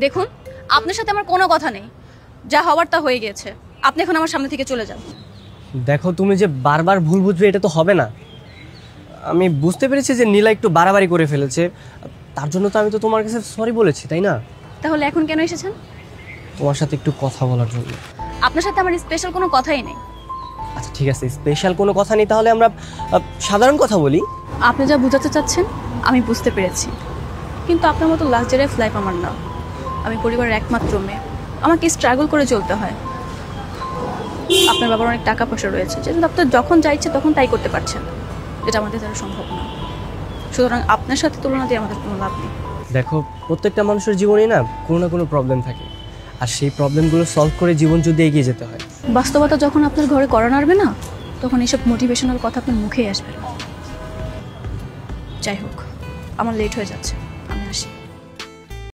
দেখুন, আপনার সাথে আমার কোনো কথা নেই, যা হওয়ার তা হয়ে গেছে। আপনি এখন আমার সামনে থেকে চলে যান। দেখো, তুমি যে বারবার ভুল বুঝবে এটা তো হবে না। আমি বুঝতে পেরেছি যে নীলা একটু বাড়াবাড়ি করে ফেলেছে, তার জন্য তো আমি তো তোমার কাছে সরি বলেছি, তাই না? তাহলে এখন কেন এসেছেন? তোমার সাথে একটু কথা বলার জন্য। আপনার সাথে আমার স্পেশাল কোনো কথাই নেই। আচ্ছা ঠিক আছে, স্পেশাল কোনো কথা নেই, তাহলে আমরা সাধারণ কথা বলি। আপনি যা বোঝাতে চাচ্ছেন আমি বুঝতে পেরেছি, কিন্তু আপনার মতো লাক্সারিয়াস লাইফ আমার না। আমি পরিবারের একমাত্র মেয়ে, আমাকে স্ট্রাগল করে চলতে হয়। আপনার বাবার অনেক টাকা পয়সা রয়েছে, যেটা আপনার যখন যা ইচ্ছে তখন তাই করতে পারছেন, যেটা আমাদের দ্বারা সম্ভব না। সুতরাং আপনার সাথে তুলনা দিয়ে আমাদের কোনো লাভ নেই। দেখো, প্রত্যেকটা মানুষের জীবনে না কোনো না কোনো প্রবলেম থাকে, আর সেই প্রবলেমগুলো সলভ করে জীবন যদি এগিয়ে যেতে হয়। বাস্তবতা যখন আপনার ঘরে কড়া নাড়বে না, তখন এইসব মোটিভেশনাল কথা আপনার মুখেই আসবে না। যাই হোক, আমার লেট হয়ে যাচ্ছে।